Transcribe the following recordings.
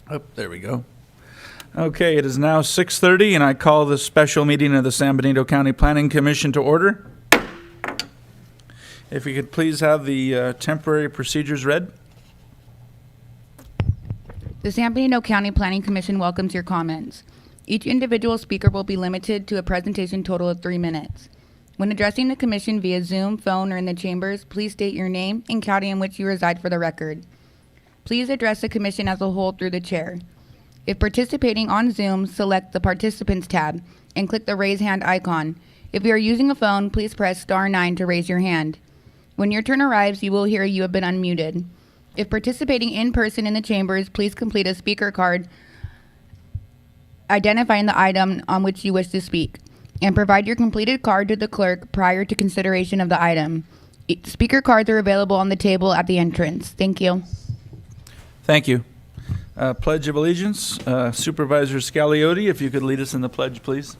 Oh, there we go. Okay, it is now 6:30, and I call the special meeting of the San Benito County Planning Commission to order. If you could please have the temporary procedures read. The San Benito County Planning Commission welcomes your comments. Each individual speaker will be limited to a presentation total of 3 minutes. When addressing the commission via Zoom, phone, or in the chambers, please state your name and county in which you reside for the record. Please address the commission as a whole through the chair. If participating on Zoom, select the Participants tab and click the Raise Hand icon. If you are using a phone, please press *9 to raise your hand. When your turn arrives, you will hear you have been unmuted. If participating in person in the chambers, please complete a speaker card identifying the item on which you wish to speak, and provide your completed card to the clerk prior to consideration of the item. Speaker cards are available on the table at the entrance. Thank you. Thank you. Pledge of Allegiance. Supervisor Scaliotti, if you could lead us in the pledge, please.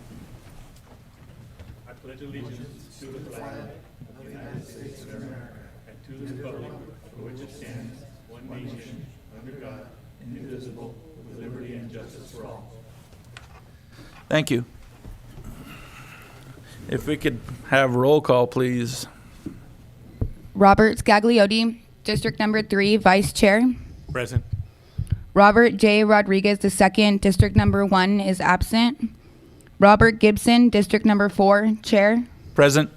I pledge allegiance to the flag of the United States of America and to the republic for which it stands, one nation, under God, indivisible, with liberty and justice for all. Thank you. If we could have roll call, please. Robert Scagliotti, District Number 3, Vice Chair. Present. Robert J. Rodriguez II, District Number 1, is absent. Robert Gibson, District Number 4, Chair. Present.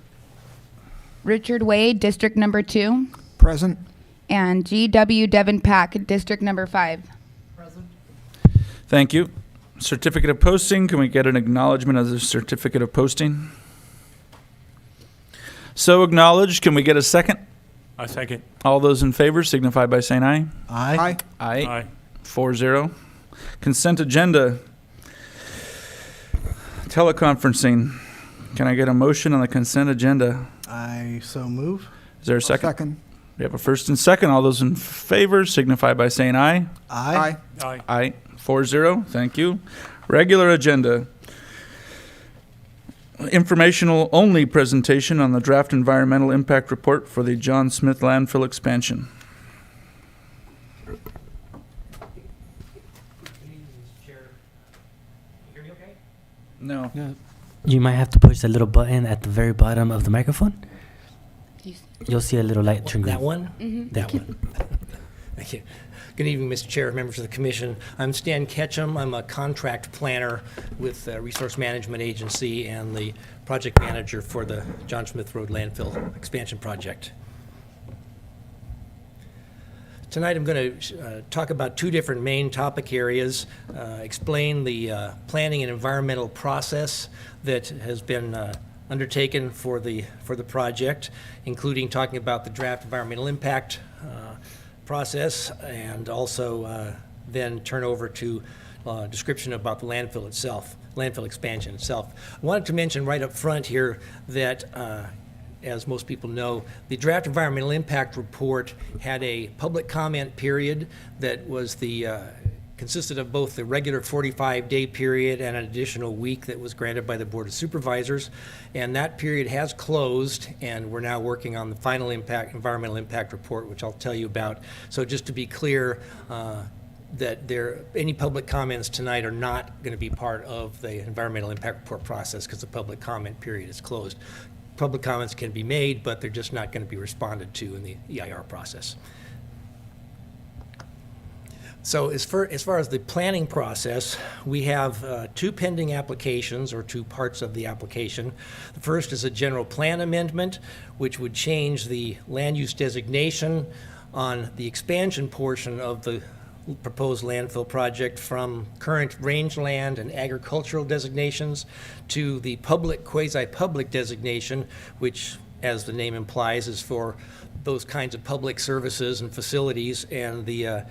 Richard Wade, District Number 2. Present. And G.W. Devin Pack, District Number 5. Present. Thank you. Certificate of posting. Can we get an acknowledgement of the certificate of posting? So acknowledged. Can we get a second? I second. All those in favor signify by saying aye. Aye. Aye. 4-0. Consent agenda. Teleconferencing. Can I get a motion on the consent agenda? I so move. Is there a second? Second. We have a first and second. All those in favor signify by saying aye. Aye. Aye. Aye. 4-0. Thank you. Regular agenda. Informational only presentation on the draft environmental impact report for the John Smith landfill expansion. No. You might have to push the little button at the very bottom of the microphone. You'll see a little light turn green. That one? Mm-hmm. That one. Thank you. Good evening, Mr. Chair, members of the Commission. I'm Stan Ketchum. I'm a contract planner with the Resource Management Agency and the project manager for the John Smith Road Landfill Expansion Project. Tonight I'm going to talk about two different main topic areas, explain the planning and environmental process that has been undertaken for the project, including talking about the draft environmental impact process, and also then turn over to a description about the landfill itself, landfill expansion itself. I wanted to mention right up front here that as most people know, the draft environmental impact report had a public comment period that was consisted of both the regular 45-day period and an additional week that was granted by the Board of Supervisors. And that period has closed, and we're now working on the final environmental impact report, which I'll tell you about. So just to be clear, that any public comments tonight are not going to be part of the environmental impact report process because the public comment period is closed. Public comments can be made, but they're just not going to be responded to in the EIR process. So as far as the planning process, we have two pending applications, or two parts of the application. The first is a general plan amendment, which would change the land use designation on the expansion portion of the proposed landfill project from current rangeland and agricultural designations to the public, quasi-public designation, which, as the name implies, is for those kinds of public services and facilities. And the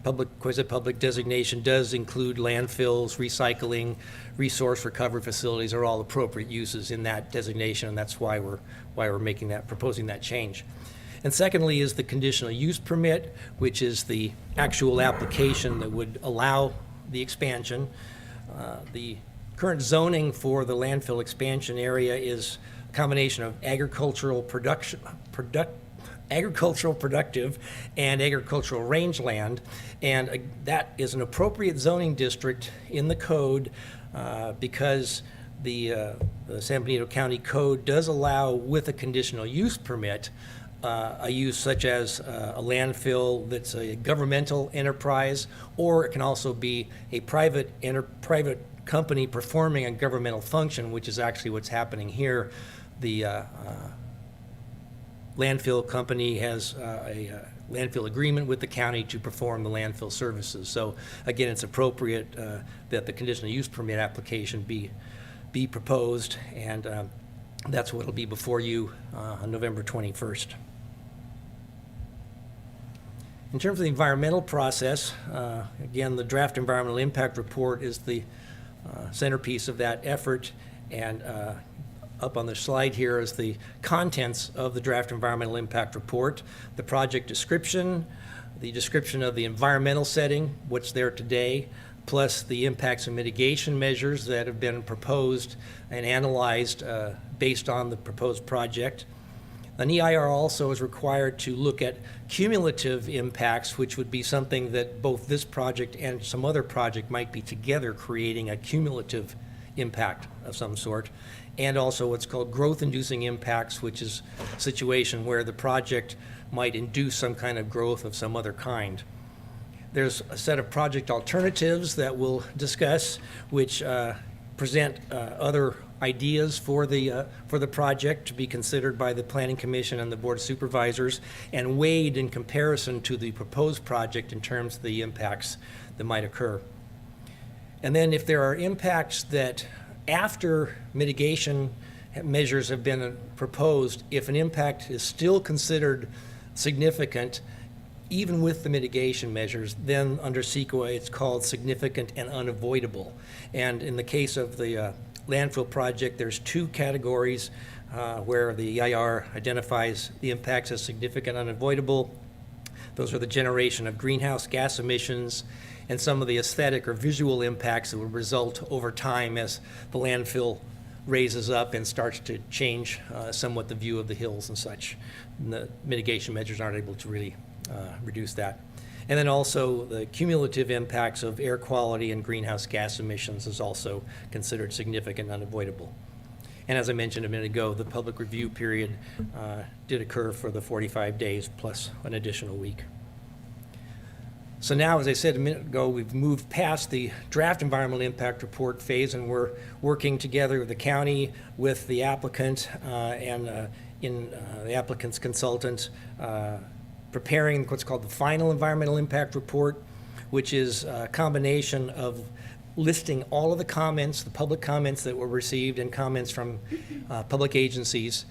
public, quasi-public designation does include landfills, recycling, resource recovery facilities are all appropriate uses in that designation, and that's why we're proposing that change. And secondly is the conditional use permit, which is the actual application that would allow the expansion. The current zoning for the landfill expansion area is a combination of agricultural agricultural productive and agricultural rangeland, and that is an appropriate zoning district in the code because the San Benito County Code does allow, with a conditional use permit, a use such as a landfill that's a governmental enterprise, or it can also be a private company performing a governmental function, which is actually what's happening here. The landfill company has a landfill agreement with the county to perform the landfill services. So again, it's appropriate that the conditional use permit application be proposed, and that's what will be before you on November 21st. In terms of the environmental process, again, the draft environmental impact report is the centerpiece of that effort, and up on the slide here is the contents of the draft environmental impact report, the project description, the description of the environmental setting, what's there today, plus the impacts and mitigation measures that have been proposed and analyzed based on the proposed project. An EIR also is required to look at cumulative impacts, which would be something that both this project and some other project might be together creating a cumulative impact of some sort, and also what's called growth-inducing impacts, which is a situation where the project might induce some kind of growth of some other kind. There's a set of project alternatives that we'll discuss, which present other ideas for the project to be considered by the Planning Commission and the Board of Supervisors, and weighed in comparison to the proposed project in terms of the impacts that might occur. And then if there are impacts that after mitigation measures have been proposed, if an impact is still considered significant, even with the mitigation measures, then under CEQA it's called significant and unavoidable. And in the case of the landfill project, there's two categories where the EIR identifies the impacts as significant and unavoidable. Those are the generation of greenhouse gas emissions and some of the aesthetic or visual impacts that would result over time as the landfill raises up and starts to change somewhat the view of the hills and such. And the mitigation measures aren't able to really reduce that. And then also the cumulative impacts of air quality and greenhouse gas emissions is also considered significant and unavoidable. And as I mentioned a minute ago, the public review period did occur for the 45 days plus an additional week. So now, as I said a minute ago, we've moved past the draft environmental impact report phase, and we're working together with the county, with the applicant, and the applicant's consultant, preparing what's called the final environmental impact report, which is a combination of listing all of the comments, the public comments that were received and comments from public agencies,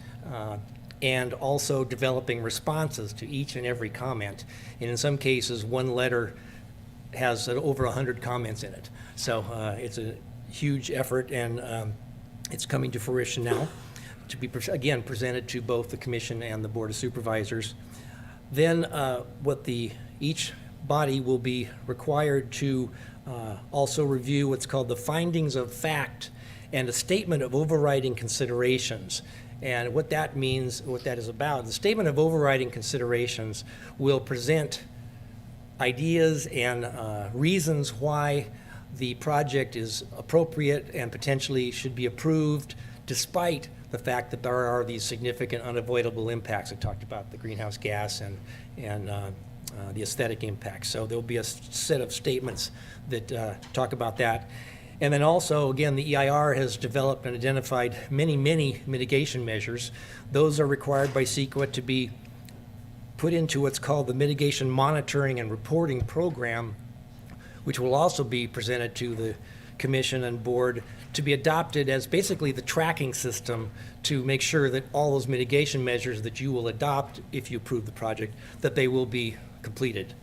and also developing responses to each and every comment. And in some cases, one letter has over 100 comments in it. So it's a huge effort, and it's coming to fruition now to be, again, presented to both the Commission and the Board of Supervisors. Then each body will be required to also review what's called the findings of fact and a statement of overriding considerations. And what that means, what that is about, the statement of overriding considerations will present ideas and reasons why the project is appropriate and potentially should be approved, despite the fact that there are these significant unavoidable impacts. I talked about the greenhouse gas and the aesthetic impacts. So there'll be a set of statements that talk about that. And then also, again, the EIR has developed and identified many mitigation measures. Those are required by CEQA to be put into what's called the Mitigation Monitoring and Reporting Program, which will also be presented to the Commission and Board to be adopted as basically the tracking system to make sure that all those mitigation measures that you will adopt if you approve the project, that they will be completed.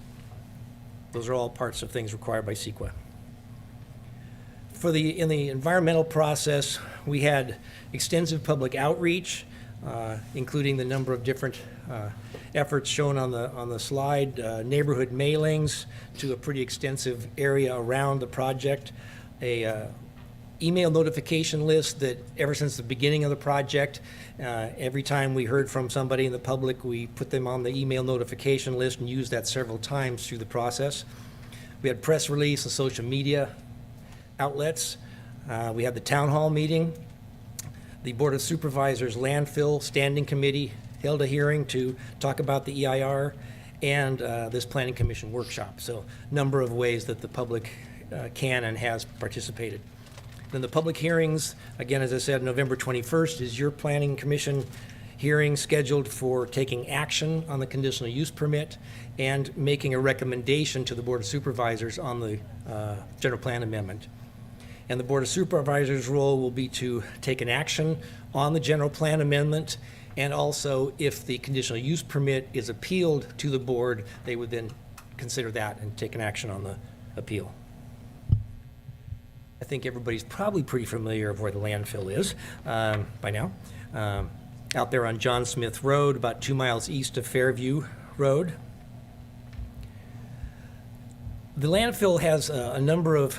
Those are all parts of things required by CEQA. In the environmental process, we had extensive public outreach, including the number of different efforts shown on the slide, neighborhood mailings to a pretty extensive area around the project, a email notification list that ever since the beginning of the project, every time we heard from somebody in the public, we put them on the email notification list and used that several times through the process. We had press release and social media outlets. We had the town hall meeting. The Board of Supervisors Landfill Standing Committee held a hearing to talk about the EIR, and this Planning Commission workshop. So a number of ways that the public can and has participated. Then the public hearings, again, as I said, November 21st is your Planning Commission hearing scheduled for taking action on the conditional use permit and making a recommendation to the Board of Supervisors on the general plan amendment. And the Board of Supervisors' role will be to take an action on the general plan amendment, and also if the conditional use permit is appealed to the board, they would then consider that and take an action on the appeal. I think everybody's probably pretty familiar of where the landfill is by now. Out there on John Smith Road, about 2 miles east of Fairview Road. The landfill has a number of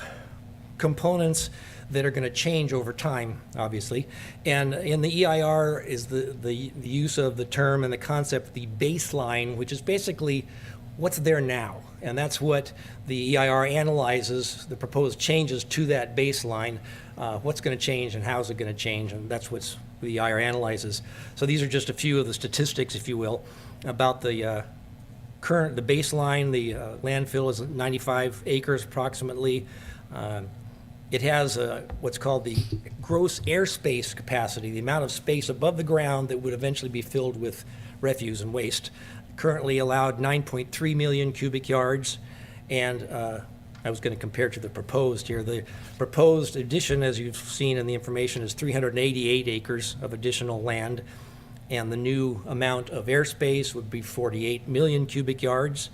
components that are going to change over time, obviously. And in the EIR is the use of the term and the concept, the baseline, which is basically what's there now. And that's what the EIR analyzes, the proposed changes to that baseline, what's going to change and how's it going to change, and that's what the EIR analyzes. So these are just a few of the statistics, if you will, about the the baseline. The landfill is 95 acres approximately. It has what's called the gross airspace capacity, the amount of space above the ground that would eventually be filled with refuse and waste. Currently allowed 9.3 million cubic yards, and I was going to compare to the proposed here. The proposed addition, as you've seen in the information, is 388 acres of additional land, and the new amount of airspace would be 48 million cubic yards.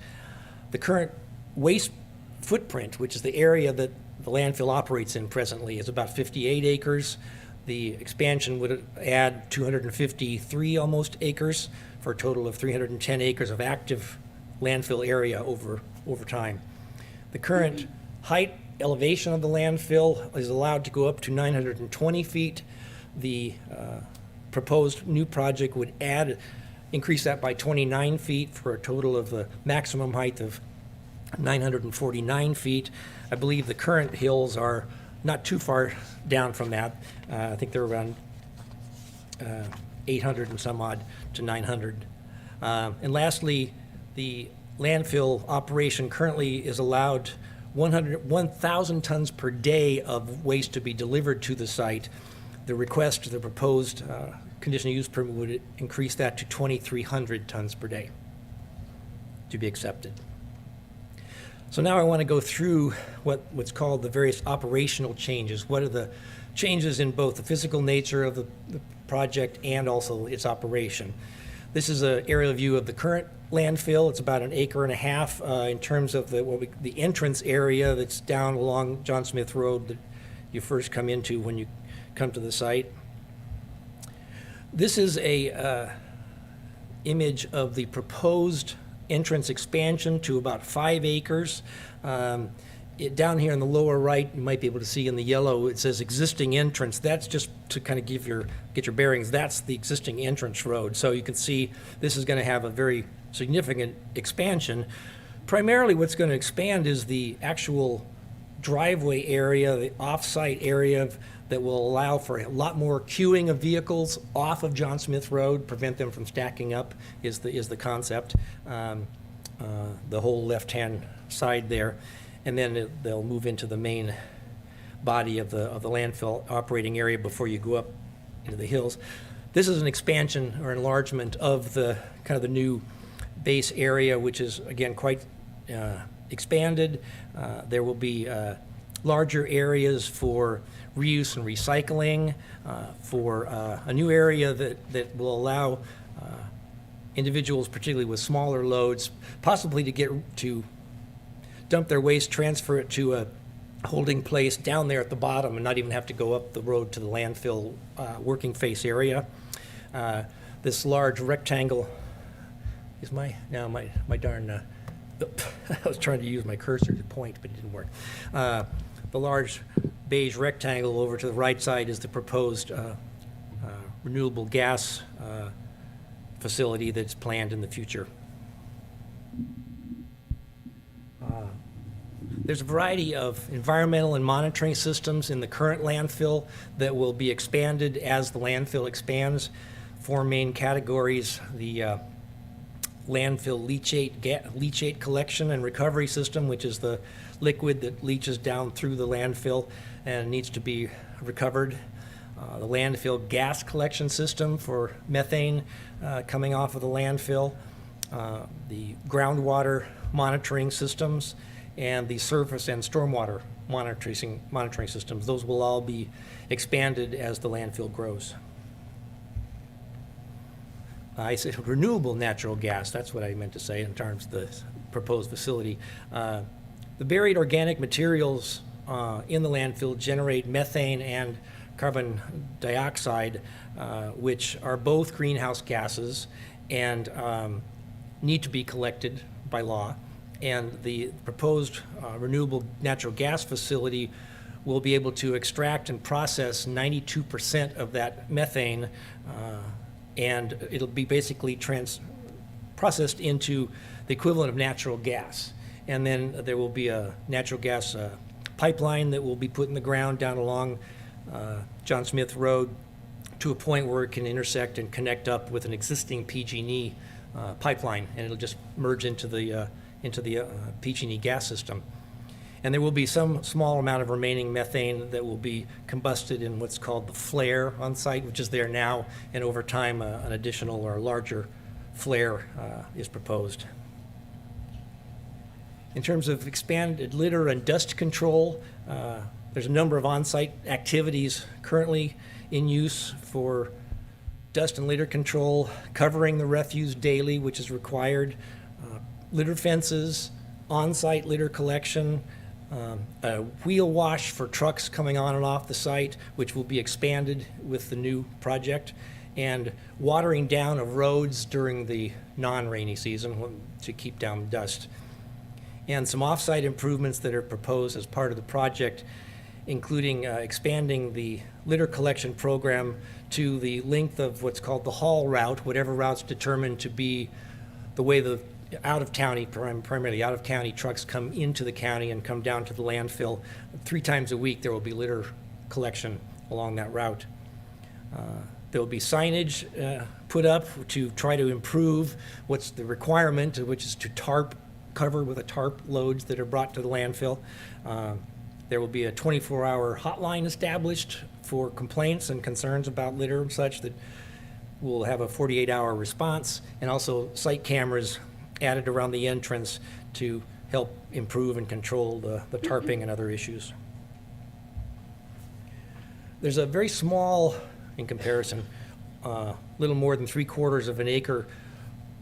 The current waste footprint, which is the area that the landfill operates in presently, is about 58 acres. The expansion would add 253 almost acres for a total of 310 acres of active landfill area over time. The current height elevation of the landfill is allowed to go up to 920 feet. The proposed new project would increase that by 29 feet for a total of the maximum height of 949 feet. I believe the current hills are not too far down from that. I think they're around 800 and some odd to 900. And lastly, the landfill operation currently is allowed 1,000 tons per day of waste to be delivered to the site. The request, the proposed conditional use permit would increase that to 2,300 tons per day to be accepted. So now I want to go through what's called the various operational changes. What are the changes in both the physical nature of the project and also its operation? This is an aerial view of the current landfill. It's about 1.5 acres in terms of the entrance area that's down along John Smith Road that you first come into when you come to the site. This is a image of the proposed entrance expansion to about 5 acres. Down here in the lower right, you might be able to see in the yellow, it says existing entrance. That's just to kind of get your bearings. That's the existing entrance road. So you can see this is going to have a very significant expansion. Primarily what's going to expand is the actual driveway area, the off-site area that will allow for a lot more queuing of vehicles off of John Smith Road, prevent them from stacking up is the concept. The whole left-hand side there. And then they'll move into the main body of the landfill operating area before you go up into the hills. This is an expansion or enlargement of the kind of the new base area, which is again quite expanded. There will be larger areas for reuse and recycling, for a new area that will allow individuals, particularly with smaller loads, possibly to dump their waste, transfer it to a holding place down there at the bottom and not even have to go up the road to the landfill working face area. This large rectangle is my darn, I was trying to use my cursor to point, but it didn't work. The large beige rectangle over to the right side is the proposed renewable gas facility that's planned in the future. There's a variety of environmental and monitoring systems in the current landfill that will be expanded as the landfill expands. 4 main categories: the landfill leachate collection and recovery system, which is the liquid that leaches down through the landfill and needs to be recovered. The landfill gas collection system for methane coming off of the landfill. The groundwater monitoring systems, and the surface and stormwater monitoring systems. Those will all be expanded as the landfill grows. I said renewable natural gas, that's what I meant to say in terms of the proposed facility. The buried organic materials in the landfill generate methane and carbon dioxide, which are both greenhouse gases and need to be collected by law. And the proposed renewable natural gas facility will be able to extract and process 92% of that methane, and it'll be basically processed into the equivalent of natural gas. And then there will be a natural gas pipeline that will be put in the ground down along John Smith Road to a point where it can intersect and connect up with an existing PG&E pipeline, and it'll just merge into the PG&E gas system. And there will be some small amount of remaining methane that will be combusted in what's called the flare on site, which is there now, and over time an additional or larger flare is proposed. In terms of expanded litter and dust control, there's a number of on-site activities currently in use for dust and litter control, covering the refuse daily, which is required, litter fences, on-site litter collection, a wheel wash for trucks coming on and off the site, which will be expanded with the new project, and watering down of roads during the non-rainy season to keep down dust. And some off-site improvements that are proposed as part of the project, including expanding the litter collection program to the length of what's called the haul route, whatever route's determined to be the way the primarily out-of-county trucks come into the county and come down to the landfill. 3 times a week there will be litter collection along that route. There will be signage put up to try to improve what's the requirement, which is to cover with a tarp loads that are brought to the landfill. There will be a 24-hour hotline established for complaints and concerns about litter and such that will have a 48-hour response, and also site cameras added around the entrance to help improve and control the tarping and other issues. There's a very small, in comparison, little more than 3/4 of an acre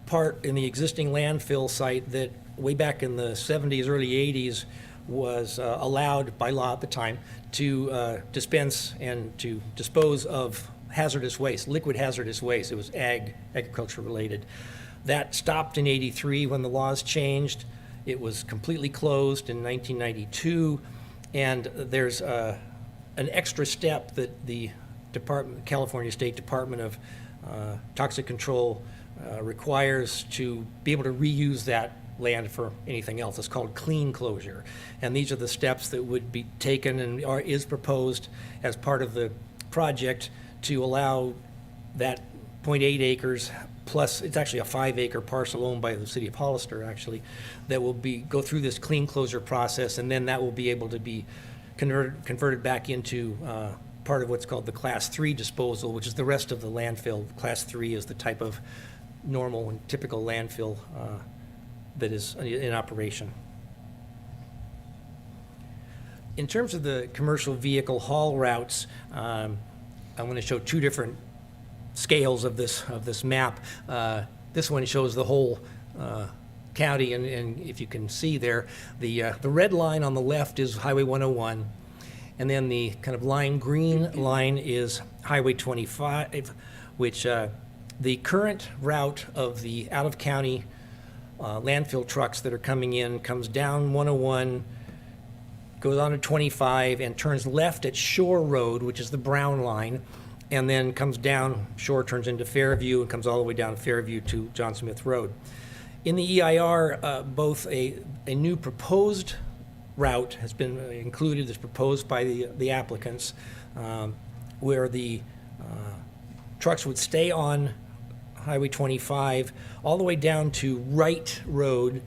part in the existing landfill site that way back in the 70s, early 80s, was allowed by law at the time to dispense and to dispose of hazardous waste, liquid hazardous waste. It was agriculture related. That stopped in '83 when the laws changed. It was completely closed in 1992, and there's an extra step that the California State Department of Toxic Control requires to be able to reuse that land for anything else. It's called clean closure. And these are the steps that would be taken and is proposed as part of the project to allow that 0.8 acres plus, it's actually a 5-acre parcel owned by the city of Hollister, actually, that will go through this clean closure process, and then that will be able to be converted back into part of what's called the Class 3 disposal, which is the rest of the landfill. Class 3 is the type of normal and typical landfill that is in operation. In terms of the commercial vehicle haul routes, I'm going to show 2 different scales of this map. This one shows the whole county, and if you can see there, the red line on the left is Highway 101, and then the kind of lime green line is Highway 25, which the current route of the out-of-county landfill trucks that are coming in comes down 101 goes on to 25 and turns left at Shore Road, which is the brown line, and then comes down Shore, turns into Fairview, and comes all the way down Fairview to John Smith Road. In the EIR, both a new proposed route has been included, as proposed by the applicants, where the trucks would stay on Highway 25 all the way down to Wright Road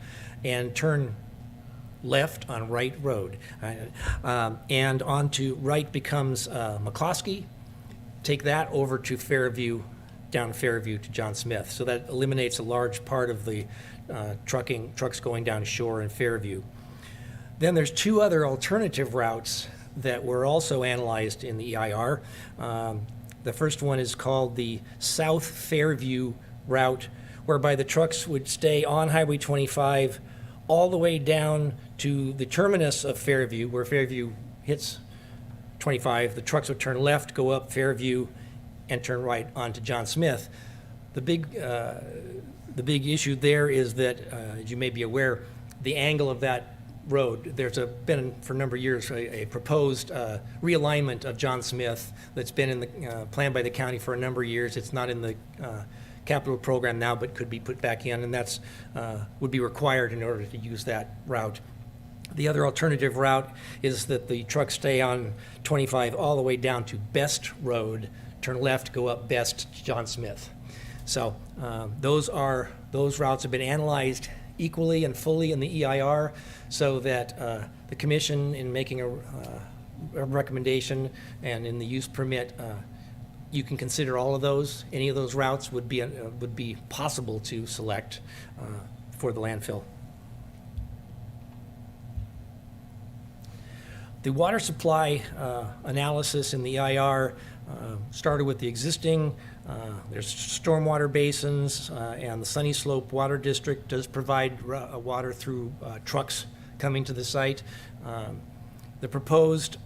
and turn left on Wright Road. And onto Wright becomes McCloskey, take that over to Fairview, down Fairview to John Smith. So that eliminates a large part of the trucks going down Shore and Fairview. Then there's two other alternative routes that were also analyzed in the EIR. The first one is called the South Fairview route, whereby the trucks would stay on Highway 25 all the way down to the terminus of Fairview, where Fairview hits 25. The trucks would turn left, go up Fairview, and turn right onto John Smith. The big issue there is that, as you may be aware, the angle of that road, there's been for a number of years a proposed realignment of John Smith that's been in the planned by the county for a number of years. It's not in the capital program now, but could be put back in, and that's would be required in order to use that route. The other alternative route is that the trucks stay on 25 all the way down to Best Road, turn left, go up Best to John Smith. So those routes have been analyzed equally and fully in the EIR, so that the commission, in making a recommendation and in the use permit, you can consider all of those. Any of those routes would be possible to select for the landfill. The water supply analysis in the EIR started with the existing. There's stormwater basins, and the Sunny Slope Water District does provide water through trucks coming to the site. The proposed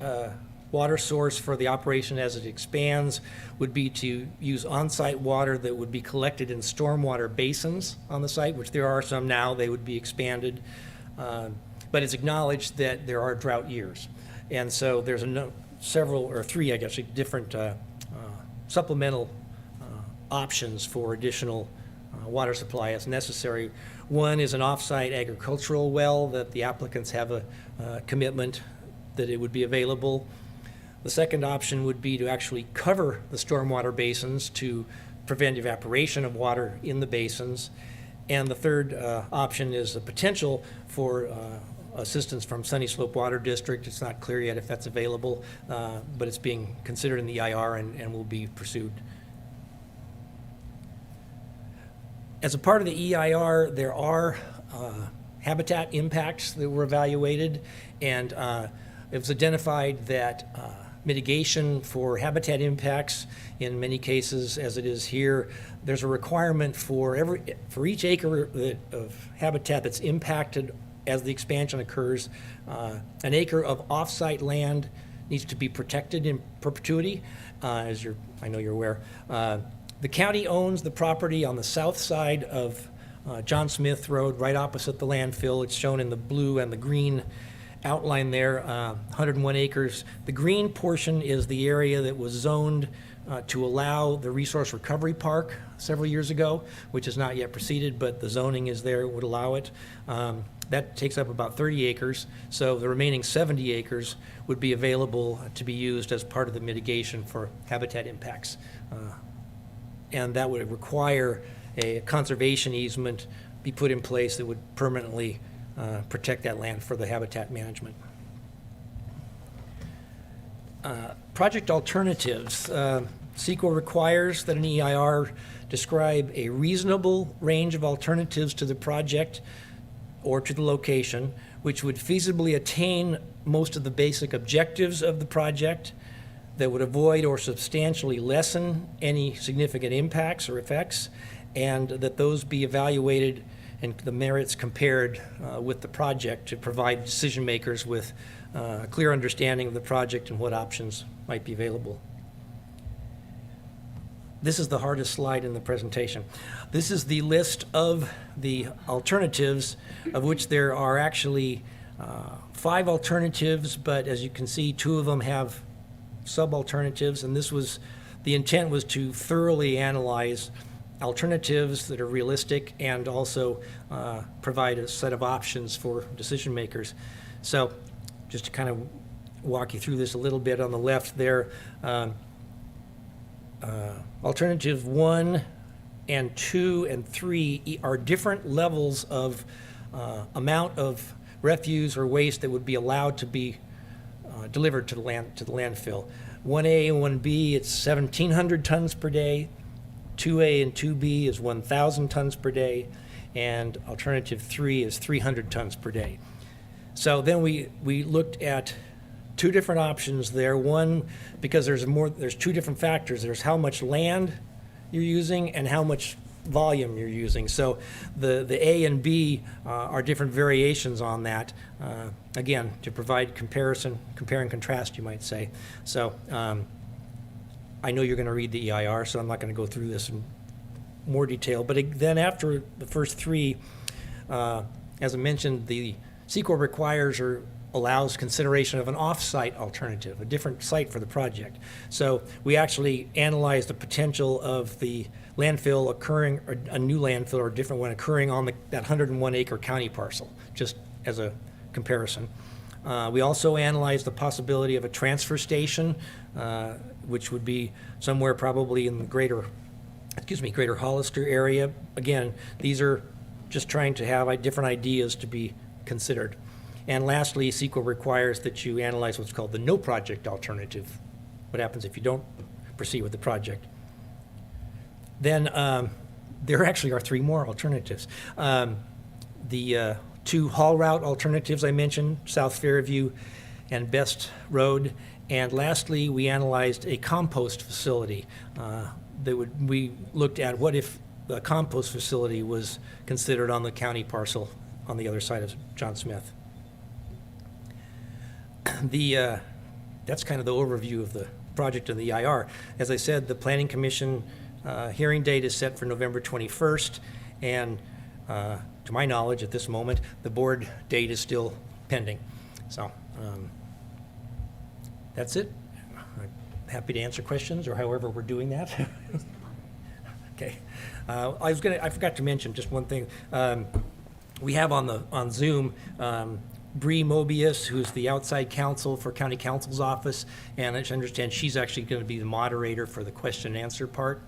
water source for the operation as it expands would be to use on-site water that would be collected in stormwater basins on the site, which there are some now. They would be expanded. But it's acknowledged that there are drought years. And so there's three, I guess, different supplemental options for additional water supply as necessary. One is an off-site agricultural well that the applicants have a commitment that it would be available. The second option would be to actually cover the stormwater basins to prevent evaporation of water in the basins. And the third option is the potential for assistance from Sunny Slope Water District. It's not clear yet if that's available, but it's being considered in the EIR and will be pursued. As a part of the EIR, there are habitat impacts that were evaluated, and it was identified that mitigation for habitat impacts, in many cases, as it is here, there's a requirement for each acre of habitat that's impacted as the expansion occurs, an acre of off-site land needs to be protected in perpetuity, I know you're aware. The county owns the property on the south side of John Smith Road, right opposite the landfill. It's shown in the blue and the green outline there, 101 acres. The green portion is the area that was zoned to allow the resource recovery park several years ago, which has not yet proceeded, but the zoning is there, would allow it. That takes up about 30 acres, so the remaining 70 acres would be available to be used as part of the mitigation for habitat impacts. And that would require a conservation easement be put in place that would permanently protect that land for the habitat management. Project alternatives. CEQA requires that an EIR describe a reasonable range of alternatives to the project or to the location, which would feasibly attain most of the basic objectives of the project, that would avoid or substantially lessen any significant impacts or effects, and that those be evaluated and the merits compared with the project to provide decision makers with a clear understanding of the project and what options might be available. This is the hardest slide in the presentation. This is the list of the alternatives, of which there are actually 5 alternatives, but as you can see, 2 of them have sub-alternatives, and the intent was to thoroughly analyze alternatives that are realistic and also provide a set of options for decision makers. So just to kind of walk you through this a little bit, on the left there, alternative 1 and 2 and 3 are different levels of amount of refuse or waste that would be allowed to be delivered to the landfill. 1A and 1B, it's 1,700 tons per day. 2A and 2B is 1,000 tons per day, and alternative 3 is 300 tons per day. So then we looked at 2 different options there. One, because there's 2 different factors. There's how much land you're using and how much volume you're using. So the A and B are different variations on that. Again, to provide compare and contrast, you might say. So I know you're going to read the EIR, so I'm not going to go through this in more detail. But then after the first 3, as I mentioned, the CEQA requires or allows consideration of an off-site alternative, a different site for the project. So we actually analyzed the potential of the landfill occurring, or a new landfill or a different one occurring on that 101-acre county parcel, just as a comparison. We also analyzed the possibility of a transfer station, which would be somewhere probably in the greater Hollister area. Again, these are just trying to have different ideas to be considered. And lastly, CEQA requires that you analyze what's called the no project alternative. What happens if you don't proceed with the project? Then there actually are 3 more alternatives. The 2 haul route alternatives I mentioned, South Fairview and Best Road. And lastly, we analyzed a compost facility. We looked at what if the compost facility was considered on the county parcel on the other side of John Smith. That's kind of the overview of the project and the EIR. As I said, the Planning Commission hearing date is set for November 21st, and to my knowledge at this moment, the board date is still pending. So that's it. I'm happy to answer questions or however we're doing that. Okay. I forgot to mention just one thing. We have on Zoom Bree Mobius, who's the outside counsel for County Counsel's office, and I understand she's actually going to be the moderator for the question and answer part.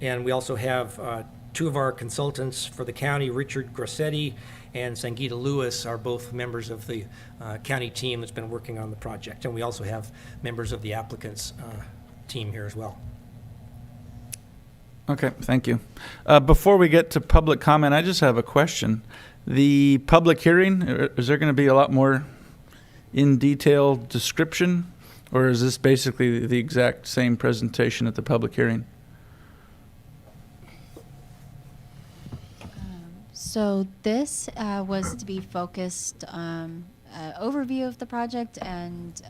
And we also have 2 of our consultants for the county, Richard Grossetti and Sangeeta Lewis, are both members of the county team that's been working on the project. And we also have members of the applicant's team here as well. Okay, thank you. Before we get to public comment, I just have a question. The public hearing, is there going to be a lot more in detail description, or is this basically the exact same presentation at the public hearing? So this was to be focused overview of the project and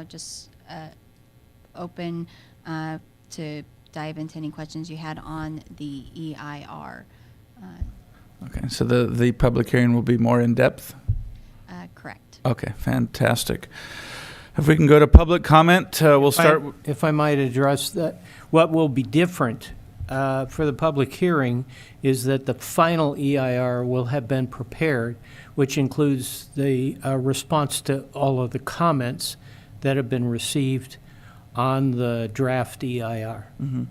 just open to dive into any questions you had on the EIR. Okay, so the public hearing will be more in depth? Correct. Okay, fantastic. If we can go to public comment, we'll start. If I might address that, what will be different for the public hearing is that the final EIR will have been prepared, which includes the response to all of the comments that have been received on the draft EIR. Mm-hmm.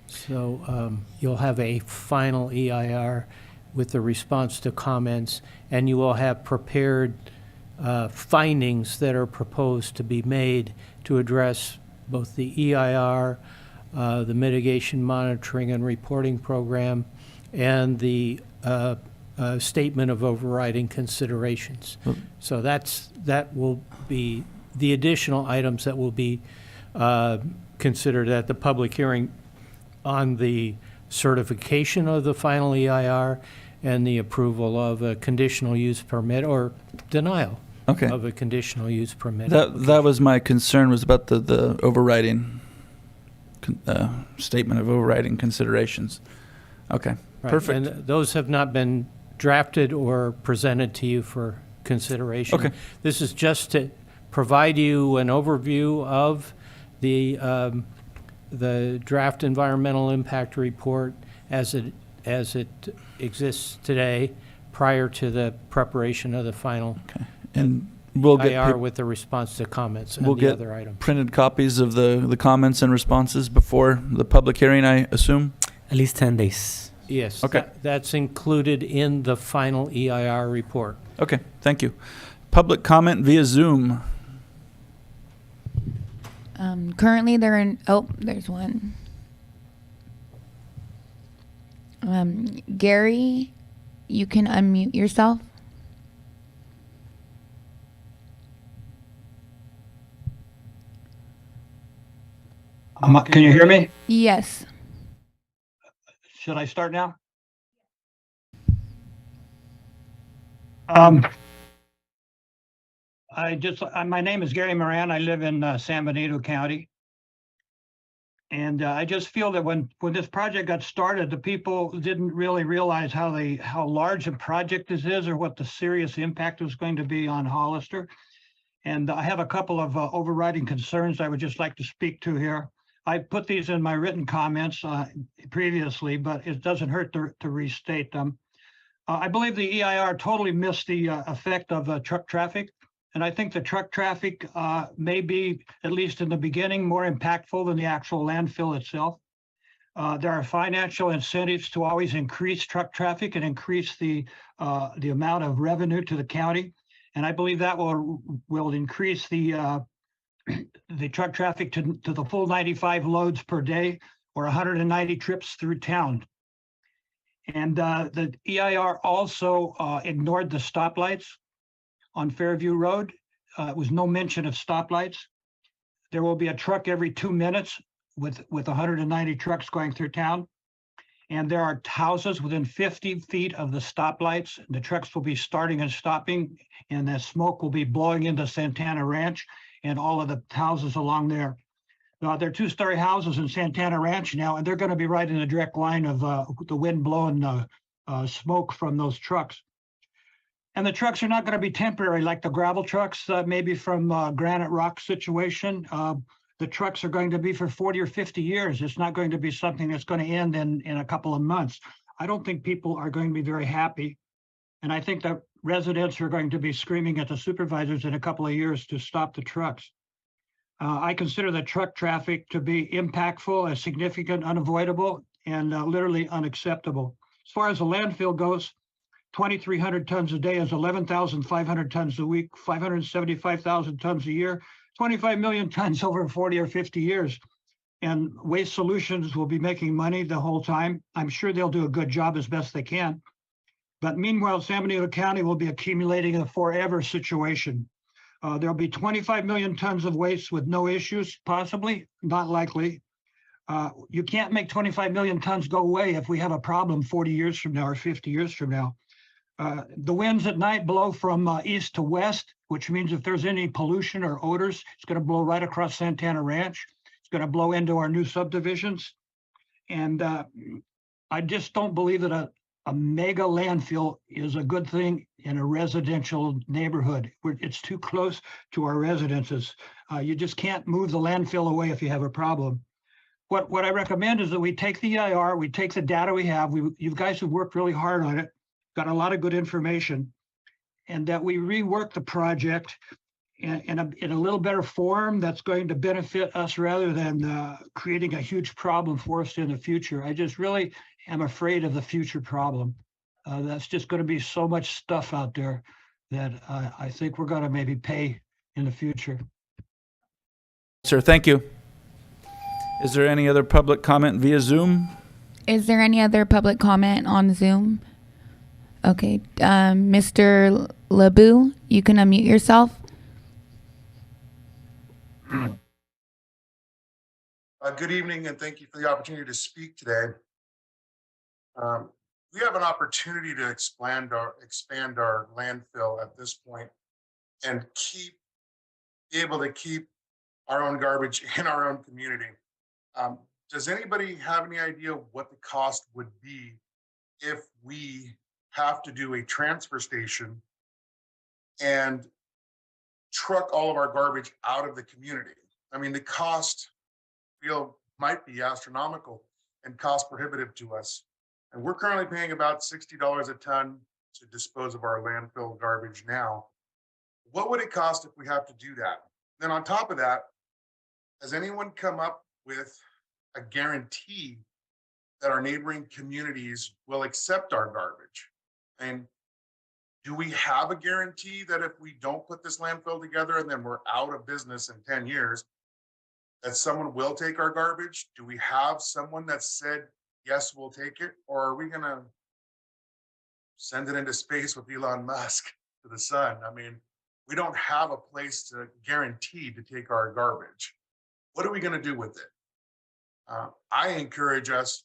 So you'll have a final EIR with the response to comments, and you will have prepared findings that are proposed to be made to address both the EIR, the mitigation monitoring and reporting program, and the statement of overriding considerations. So that will be the additional items that will be considered at the public hearing on the certification of the final EIR and the approval of a conditional use permit or denial of a conditional use permit. That was my concern, was about the overriding statement of overriding considerations. Okay, Right. perfect. And those have not been drafted or presented to you for consideration. Okay. This is just to provide you an overview of the draft environmental impact report as it exists today, prior to the preparation of the final And we'll get IR with the response to comments and we'll the get other items. printed copies of the comments and responses before the public hearing, I assume? At least 10 days. Yes. Okay. That's included in the final EIR report. Okay, thank you. Public comment via Zoom. Currently, there's one. Gary, you can unmute yourself. Can you hear me? Yes. Should I start now? My name is Gary Moran. I live in San Benito County. And I just feel that when this project got started, the people didn't really realize how large a project this is or what the serious impact was going to be on Hollister. And I have a couple of overriding concerns I would just like to speak to here. I put these in my written comments previously, but it doesn't hurt to restate them. I believe the EIR totally missed the effect of truck traffic. And I think the truck traffic may be, at least in the beginning, more impactful than the actual landfill itself. There are financial incentives to always increase truck traffic and increase the amount of revenue to the county. And I believe that will increase the truck traffic to the full 95 loads per day or 190 trips through town. And the EIR also ignored the stoplights on Fairview Road. It was no mention of stoplights. There will be a truck every 2 minutes with 190 trucks going through town. And there are houses within 50 feet of the stoplights. The trucks will be starting and stopping, and the smoke will be blowing into Santana Ranch and all of the houses along there. There are two-story houses in Santana Ranch now, and they're going to be right in the direct line of the wind blowing smoke from those trucks. And the trucks are not going to be temporary like the gravel trucks, maybe from Granite Rock situation. The trucks are going to be for 40 or 50 years. It's not going to be something that's going to end in a couple of months. I don't think people are going to be very happy. And I think that residents are going to be screaming at the supervisors in a couple of years to stop the trucks. I consider the truck traffic to be impactful, significant, unavoidable, and literally unacceptable. As far as the landfill goes, 2,300 tons a day is 11,500 tons a week, 575,000 tons a year, 25 million tons over 40 or 50 years. And Waste Solutions will be making money the whole time. I'm sure they'll do a good job as best they can. But meanwhile, San Benito County will be accumulating a forever situation. There'll be 25 million tons of waste with no issues, possibly, not likely. You can't make 25 million tons go away if we have a problem 40 years from now or 50 years from now. The winds at night blow from east to west, which means if there's any pollution or odors, it's going to blow right across Santana Ranch. It's going to blow into our new subdivisions. And I just don't believe that a mega landfill is a good thing in a residential neighborhood. It's too close to our residences. You just can't move the landfill away if you have a problem. What I recommend is that we take the EIR, we take the data we have. You guys have worked really hard on it, got a lot of good information, and that we rework the project in a little better form that's going to benefit us rather than creating a huge problem for us in the future. I just really am afraid of the future problem. That's just going to be so much stuff out there that I think we're going to maybe pay in the future. Sir, thank you. Is there any other public comment via Zoom? Is there any other public comment on Zoom? Okay. Mr. Lebu, you can unmute yourself. Good evening, and thank you for the opportunity to speak today. We have an opportunity to expand our landfill at this point and be able to keep our own garbage in our own community. Does anybody have any idea what the cost would be if we have to do a transfer station and truck all of our garbage out of the community. I mean, the cost might be astronomical and cost prohibitive to us. And we're currently paying about $60 a ton to dispose of our landfill garbage now. What would it cost if we have to do that? Then on top of that, has anyone come up with a guarantee that our neighboring communities will accept our garbage? And do we have a guarantee that if we don't put this landfill together and then we're out of business in 10 years, that someone will take our garbage? Do we have someone that said, yes, we'll take it? Or are we gonna send it into space with Elon Musk to the sun? I mean, we don't have a place to guarantee to take our garbage. What are we gonna do with it? I encourage us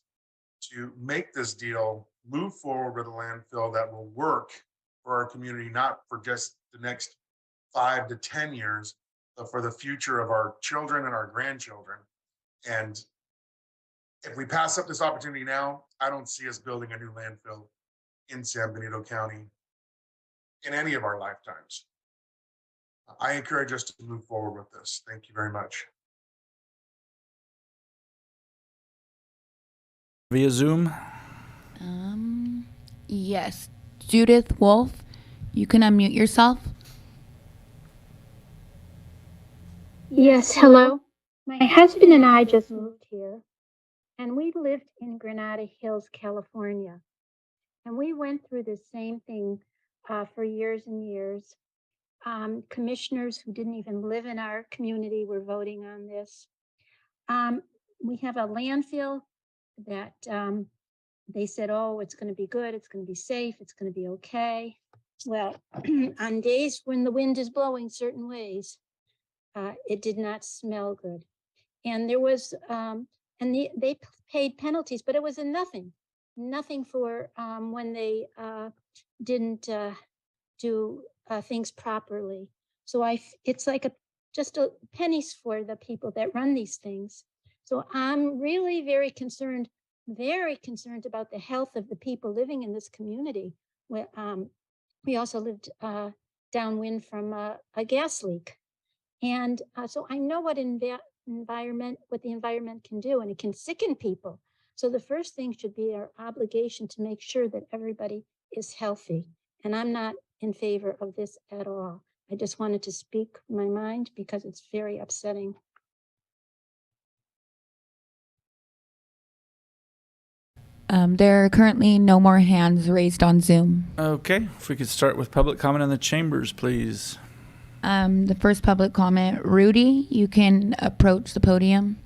to make this deal, move forward with a landfill that will work for our community, not for just the next 5 to 10 years, but for the future of our children and our grandchildren. And if we pass up this opportunity now, I don't see us building a new landfill in San Benito County in any of our lifetimes. I encourage us to move forward with this. Thank you very much. Via Zoom? Yes. Judith Wolf, you can unmute yourself. Yes, hello. My husband and I just moved here, and we lived in Granada Hills, California. And we went through the same thing for years and years. Commissioners who didn't even live in our community were voting on this. We have a landfill that they said, oh, it's going to be good, it's going to be safe, it's going to be okay. Well, on days when the wind is blowing certain ways, it did not smell good. And there was, they paid penalties, but it was a nothing for when they didn't do things properly. So it's like just a pennies for the people that run these things. So I'm really very concerned about the health of the people living in this community. We also lived downwind from a gas leak. And so I know what the environment can do, and it can sicken people. So the first thing should be our obligation to make sure that everybody is healthy. And I'm not in favor of this at all. I just wanted to speak my mind because it's very upsetting. There are currently no more hands raised on Zoom. Okay, if we could start with public comment in the chambers, please. The first public comment, Rudy, you can approach the podium.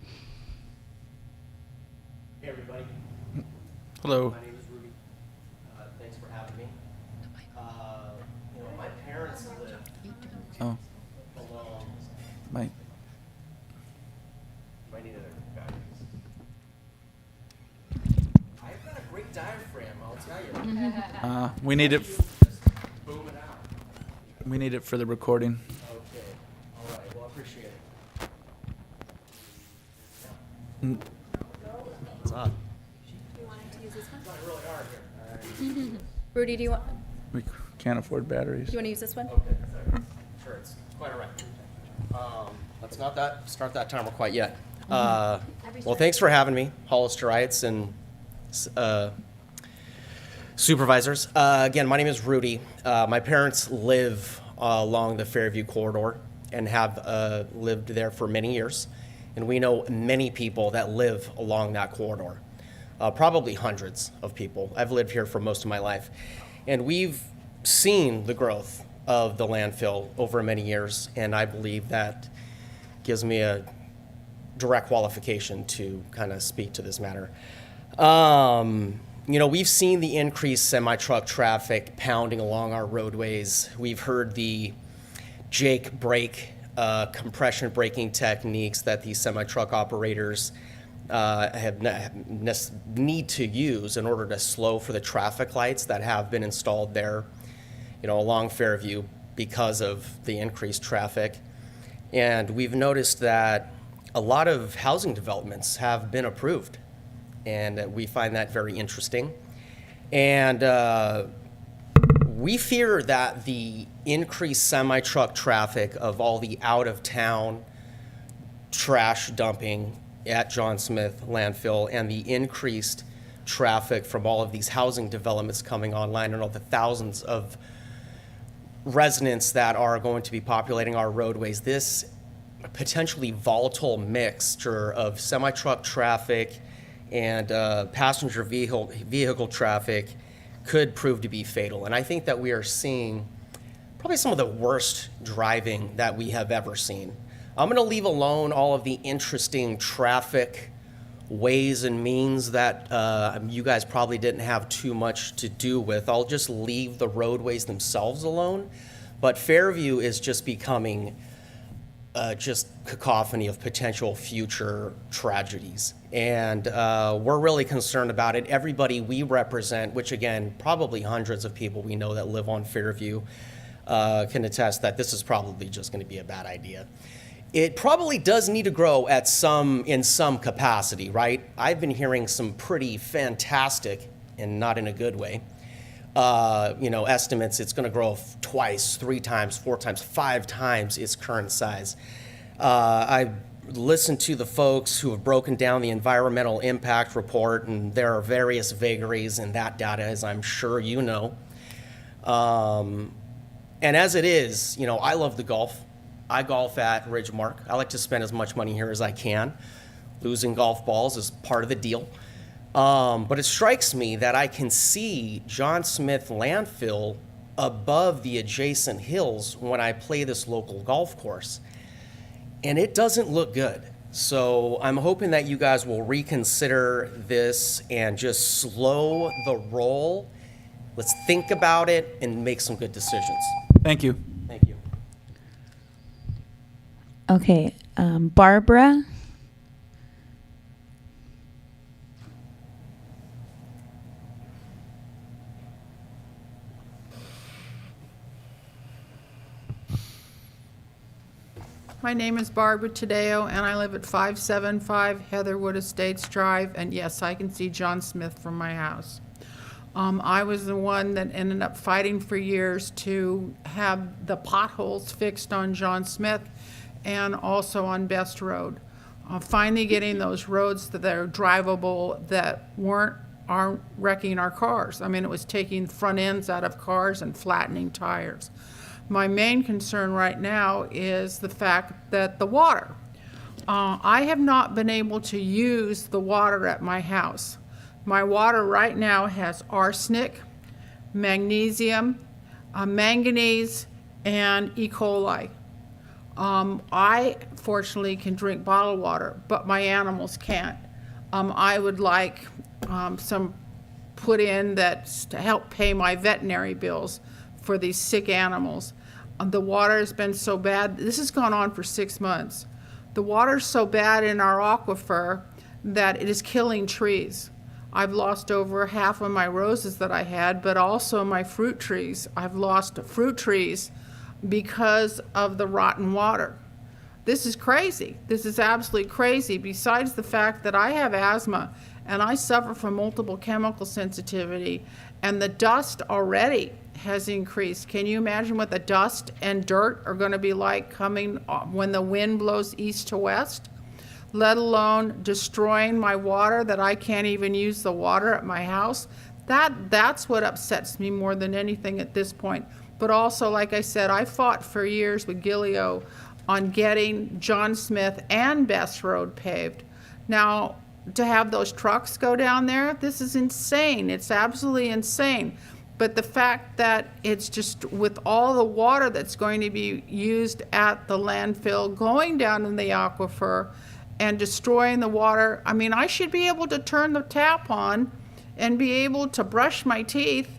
Hey, everybody. Hello. My name is Rudy. Thanks for having me. My parents live Oh, along. Mike. Might need a guy. I've got a great diaphragm, I'll tell you. We need it. Boom it out. We need it for the recording. Okay. All right. Well, I appreciate it. What's up? You wanted to use this one? It's not really hard here. Rudy, do you want We can't afford batteries. to use this one? Okay. Sure. It's quite all right. Let's not start that timer quite yet. Well, thanks for having me, Hollisterites and supervisors. Again, my name is Rudy. My parents live along the Fairview corridor and have lived there for many years. And we know many people that live along that corridor, probably hundreds of people. I've lived here for most of my life. And we've seen the growth of the landfill over many years, and I believe that gives me a direct qualification to kind of speak to this matter. We've seen the increased semi-truck traffic pounding along our roadways. We've heard the Jake brake, compression braking techniques that these semi-truck operators need to use in order to slow for the traffic lights that have been installed there, along Fairview because of the increased traffic. And we've noticed that a lot of housing developments have been approved, and we find that very interesting. And We fear that the increased semi-truck traffic of all the out-of-town trash dumping at John Smith landfill and the increased traffic from all of these housing developments coming online and all the thousands of residents that are going to be populating our roadways, this potentially volatile mixture of semi-truck traffic and passenger vehicle traffic could prove to be fatal. And I think that we are seeing probably some of the worst driving that we have ever seen. I'm going to leave alone all of the interesting traffic ways and means that you guys probably didn't have too much to do with. I'll just leave the roadways themselves alone. But Fairview is just becoming just cacophony of potential future tragedies. And we're really concerned about it. Everybody we represent, which again, probably hundreds of people we know that live on Fairview, can attest that this is probably just going to be a bad idea. It probably does need to grow in some capacity, right? I've been hearing some pretty fantastic, and not in a good way, estimates. It's going to grow twice, 3 times, 4 times, 5 times its current size. I listened to the folks who have broken down the environmental impact report, and there are various vagaries in that data, as I'm sure you know. And as it is, I love the golf. I golf at Ridgemark. I like to spend as much money here as I can. Losing golf balls is part of the deal. But it strikes me that I can see John Smith landfill above the adjacent hills when I play this local golf course. And it doesn't look good. So I'm hoping that you guys will reconsider this and just slow the roll. Let's think about it and make some good decisions. Thank you. Thank you. Okay, Barbara. My name is Barbara Tadeo, and I live at 575 Heatherwood Estates Drive, and yes, I can see John Smith from my house. I was the one that ended up fighting for years to have the potholes fixed on John Smith and also on Best Road. Finally getting those roads that are drivable that aren't wrecking our cars. I mean, it was taking front ends out of cars and flattening tires. My main concern right now is the fact that the water. I have not been able to use the water at my house. My water right now has arsenic, magnesium, manganese, and E. coli. I fortunately can drink bottled water, but my animals can't. I would like some put in that's to help pay my veterinary bills for these sick animals. The water has been so bad. This has gone on for 6 months. The water's so bad in our aquifer that it is killing trees. I've lost over half of my roses that I had, but also my fruit trees. I've lost fruit trees because of the rotten water. This is crazy. This is absolutely crazy. Besides the fact that I have asthma and I suffer from multiple chemical sensitivity, and the dust already has increased. Can you imagine what the dust and dirt are going to be like coming when the wind blows east to west? Let alone destroying my water, that I can't even use the water at my house. That's what upsets me more than anything at this point. But also, like I said, I fought for years with Gilio on getting John Smith and Best Road paved. Now, to have those trucks go down there, this is insane. It's absolutely insane. But the fact that it's just with all the water that's going to be used at the landfill going down in the aquifer and destroying the water, I mean, I should be able to turn the tap on and be able to brush my teeth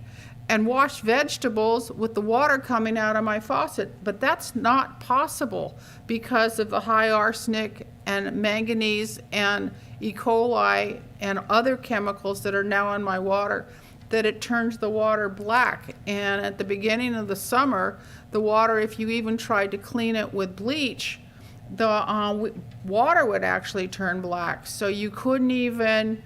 and wash vegetables with the water coming out of my faucet. But that's not possible because of the high arsenic and manganese and E. coli and other chemicals that are now in my water, that it turns the water black. And at the beginning of the summer, the water, if you even tried to clean it with bleach, the water would actually turn black. So you couldn't even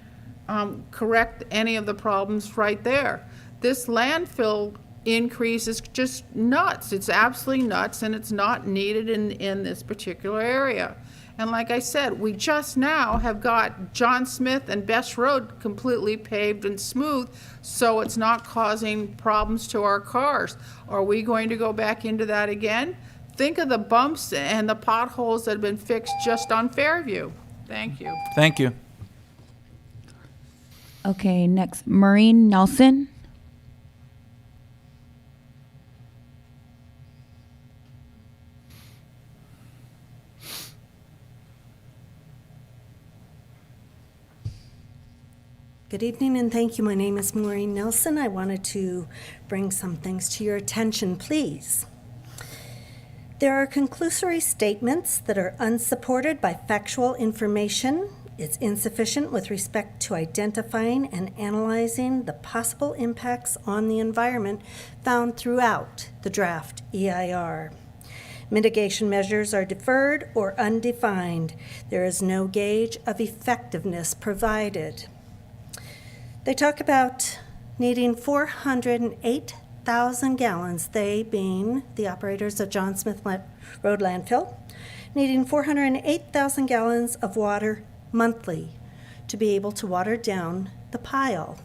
correct any of the problems right there. This landfill increase is just nuts. It's absolutely nuts, and it's not needed in this particular area. And like I said, we just now have got John Smith and Best Road completely paved and smooth, so it's not causing problems to our cars. Are we going to go back into that again? Think of the bumps and the potholes that have been fixed just on Fairview. Thank you. Thank you. Okay, next, Maureen Nelson. Good evening and thank you. My name is Maureen Nelson. I wanted to bring some things to your attention, please. There are conclusory statements that are unsupported by factual information. It's insufficient with respect to identifying and analyzing the possible impacts on the environment found throughout the draft EIR. Mitigation measures are deferred or undefined. There is no gauge of effectiveness provided. They talk about needing 408,000 gallons, they being the operators of John Smith Road landfill, needing 408,000 gallons of water monthly to be able to water down the pile.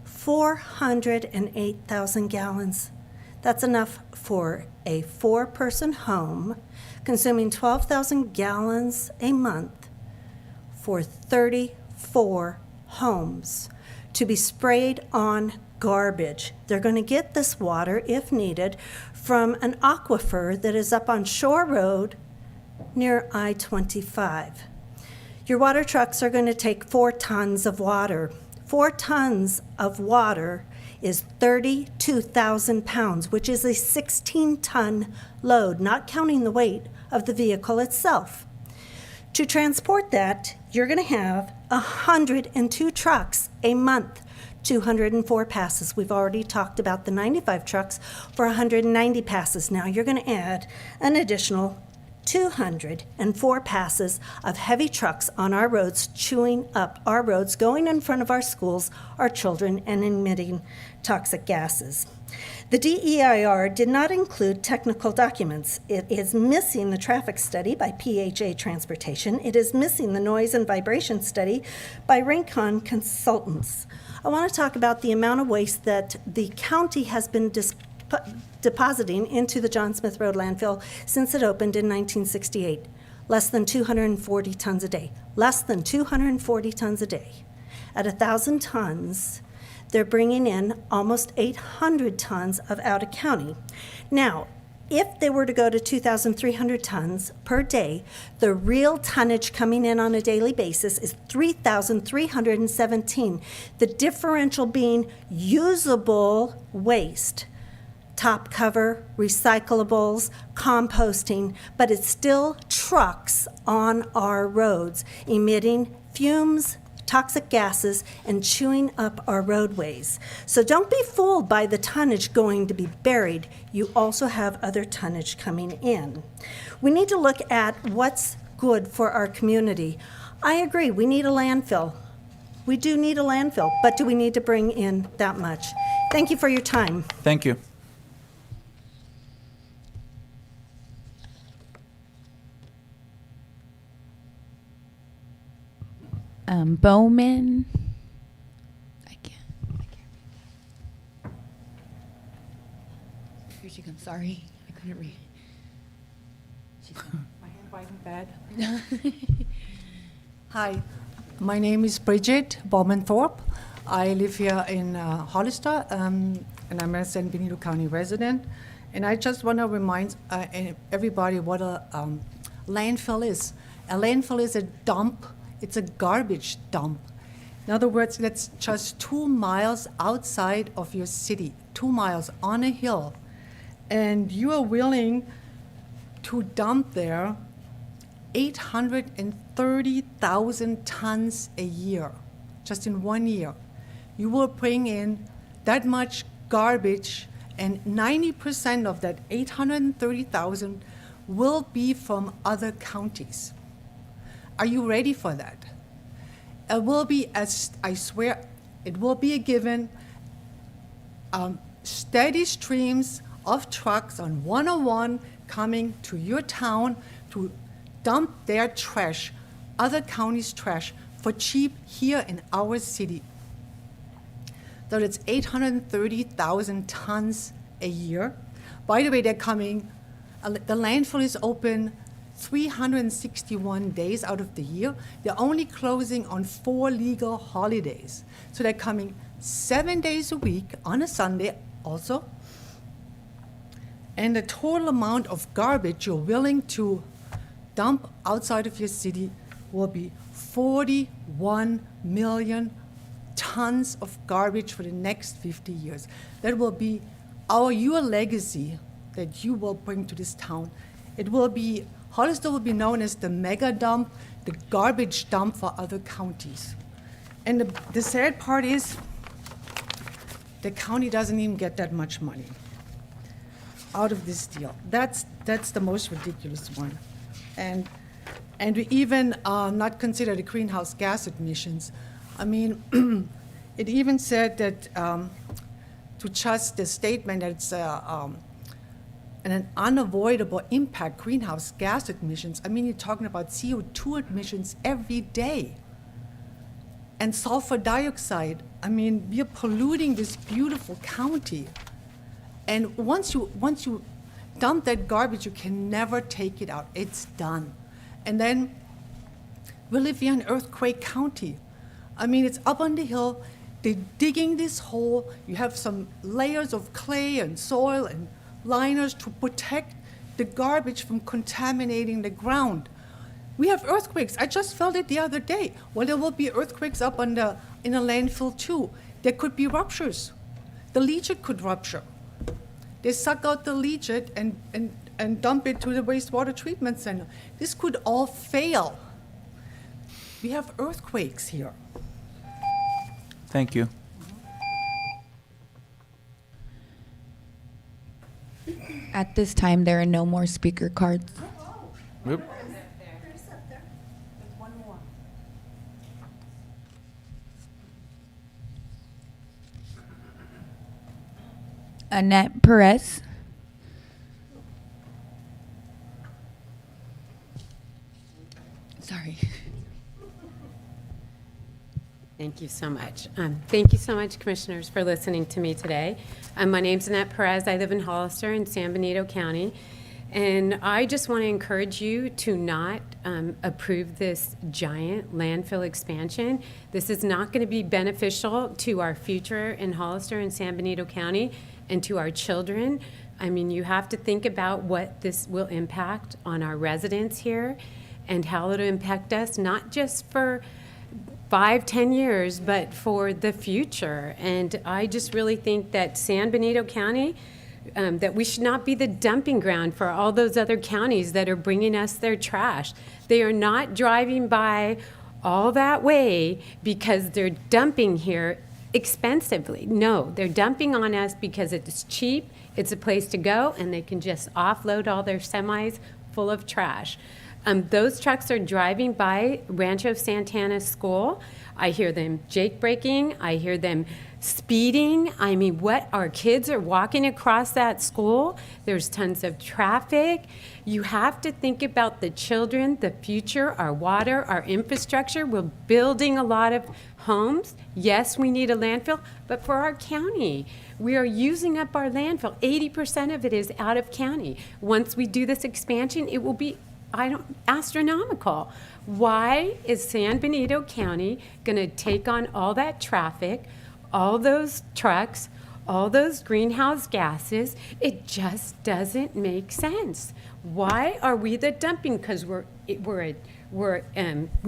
408,000 gallons. That's enough for a 4-person home, consuming 12,000 gallons a month for 34 homes to be sprayed on garbage. They're going to get this water, if needed, from an aquifer that is up on Shore Road near I-25. Your water trucks are going to take 4 tons of water. 4 tons of water is 32,000 pounds, which is a 16-ton load, not counting the weight of the vehicle itself. To transport that, you're going to have 102 trucks a month, 204 passes. We've already talked about the 95 trucks for 190 passes. Now you're going to add an additional 204 passes of heavy trucks on our roads, chewing up our roads, going in front of our schools, our children, and emitting toxic gases. The DEIR did not include technical documents. It is missing the traffic study by PHA Transportation. It is missing the noise and vibration study by Rincon Consultants. I want to talk about the amount of waste that the county has been depositing into the John Smith Road landfill since it opened in 1968. Less than 240 tons a day. Less than 240 tons a day. At 1,000 tons, they're bringing in almost 800 tons of out of county. Now, if they were to go to 2,300 tons per day, the real tonnage coming in on a daily basis is 3,317. The differential being usable waste, top cover, recyclables, composting, but it's still trucks on our roads emitting fumes, toxic gases, and chewing up our roadways. So don't be fooled by the tonnage going to be buried. You also have other tonnage coming in. We need to look at what's good for our community. I agree, we need a landfill. We do need a landfill, but do we need to bring in that much? Thank you for your time. Thank you. Bowman. I can't read that. Here she comes. Sorry, I couldn't read. My handwriting bad. Hi, my name is Bridget Bowman-Thorpe. I live here in Hollister, and I'm a San Benito County resident. And I just want to remind everybody what a landfill is. A landfill is a dump. It's a garbage dump. In other words, that's just 2 miles outside of your city, 2 miles on a hill. And you are willing to dump there 830,000 tons a year, just in 1 year. You will bring in that much garbage, and 90% of that 830,000 will be from other counties. Are you ready for that? It will be, as I swear, it will be a given. steady streams of trucks on 101 coming to your town to dump their trash, other counties' trash, for cheap here in our city. So that's 830,000 tons a year. By the way, they're coming, the landfill is open 361 days out of the year. They're only closing on 4 legal holidays. So they're coming 7 days a week on a Sunday also. And the total amount of garbage you're willing to dump outside of your city will be 41 million tons of garbage for the next 50 years. That will be your legacy that you will bring to this town. It will be, Hollister will be known as the mega dump, the garbage dump for other counties. And the sad part is, the county doesn't even get that much money out of this deal. That's the most ridiculous one. And we even not consider the greenhouse gas emissions. I mean, it even said that to trust the statement that it's an unavoidable impact, greenhouse gas emissions. I mean, you're talking about CO2 emissions every day. And sulfur dioxide. I mean, we're polluting this beautiful county. And once you dump that garbage, you can never take it out. It's done. And then we live here in Earthquake County. I mean, it's up on the hill. They're digging this hole. You have some layers of clay and soil and liners to protect the garbage from contaminating the ground. We have earthquakes. I just felt it the other day. Well, there will be earthquakes up in a landfill too. There could be ruptures. The leachate could rupture. They suck out the leachate and dump it to the wastewater treatment center. This could all fail. We have earthquakes here. Thank you. At this time, there are no more speaker cards. Oop. Annette Perez. Sorry. Thank you so much. Thank you so much, Commissioners, for listening to me today. My name's Annette Perez. I live in Hollister in San Benito County. And I just want to encourage you to not approve this giant landfill expansion. This is not going to be beneficial to our future in Hollister and San Benito County and to our children. I mean, you have to think about what this will impact on our residents here and how it'll impact us, not just for 5-10 years, but for the future. And I just really think that San Benito County, that we should not be the dumping ground for all those other counties that are bringing us their trash. They are not driving by all that way because they're dumping here expensively. No, they're dumping on us because it's cheap, it's a place to go, and they can just offload all their semis full of trash. Those trucks are driving by Rancho Santana School. I hear them jake braking. I hear them speeding. I mean, what? Our kids are walking across that school. There's tons of traffic. You have to think about the children, the future, our water, our infrastructure. We're building a lot of homes. Yes, we need a landfill, but for our county, we are using up our landfill. 80% of it is out of county. Once we do this expansion, it will be astronomical. Why is San Benito County going to take on all that traffic, all those trucks, all those greenhouse gases? It just doesn't make sense. Why are we the dumping? Because we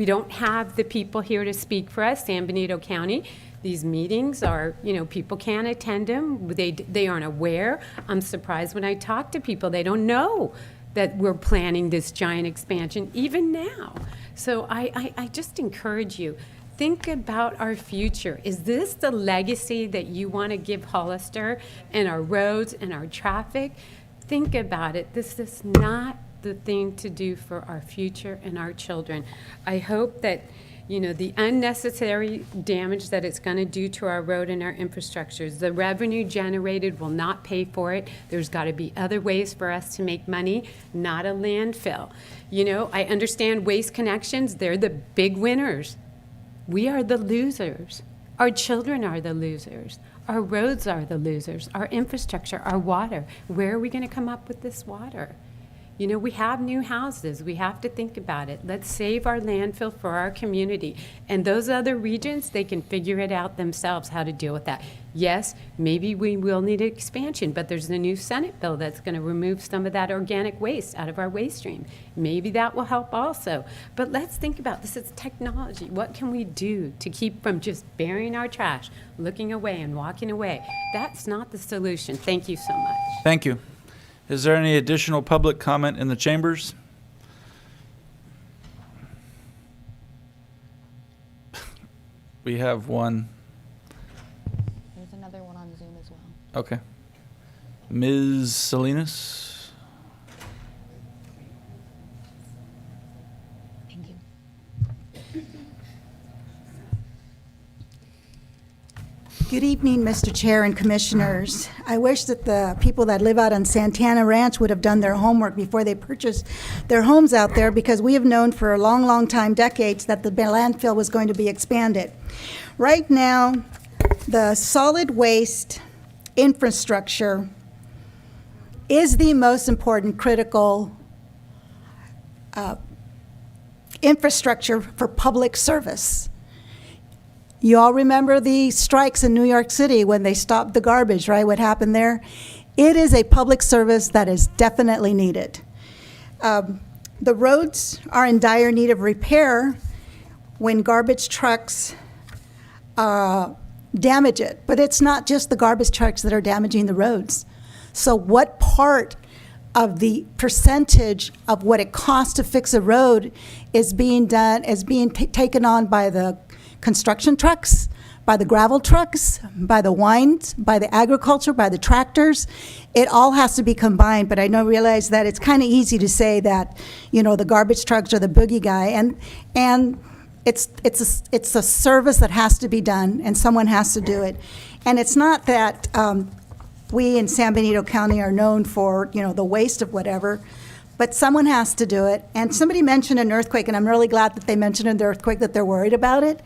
don't have the people here to speak for us, San Benito County. These meetings are, people can't attend them. They aren't aware. I'm surprised when I talk to people, they don't know that we're planning this giant expansion even now. So I just encourage you, think about our future. Is this the legacy that you want to give Hollister and our roads and our traffic? Think about it. This is not the thing to do for our future and our children. I hope that You know, the unnecessary damage that it's going to do to our road and our infrastructures. The revenue generated will not pay for it. There's got to be other ways for us to make money, not a landfill. You know, I understand Waste Connections, they're the big winners. We are the losers. Our children are the losers. Our roads are the losers. Our infrastructure, our water. Where are we going to come up with this water? You know, we have new houses. We have to think about it. Let's save our landfill for our community. And those other regions, they can figure it out themselves how to deal with that. Yes, maybe we will need an expansion, but there's a new Senate bill that's going to remove some of that organic waste out of our waste stream. Maybe that will help also. But let's think about this. It's technology. What can we do to keep from just burying our trash, looking away and walking away? That's not the solution. Thank you so much. Thank you. Is there any additional public comment in the chambers? We have one. There's another one on Zoom as well. Okay. Ms. Salinas? Thank you. Good evening, Mr. Chair and Commissioners. I wish that the people that live out on Santana Ranch would have done their homework before they purchased their homes out there, because we have known for a long, long time, decades, that the landfill was going to be expanded. Right now, the solid waste infrastructure is the most important critical infrastructure for public service. You all remember the strikes in New York City when they stopped the garbage, right? What happened there? It is a public service that is definitely needed. The roads are in dire need of repair when garbage trucks damage it. But it's not just the garbage trucks that are damaging the roads. So what part of the percentage of what it costs to fix a road is being taken on by the construction trucks, by the gravel trucks, by the wines, by the agriculture, by the tractors? It all has to be combined, but I realize that it's kind of easy to say that, you know, the garbage trucks are the boogie guy, and it's a service that has to be done, and someone has to do it. And it's not that we in San Benito County are known for, you know, the waste of whatever, but someone has to do it. And somebody mentioned an earthquake, and I'm really glad that they mentioned an earthquake, that they're worried about it.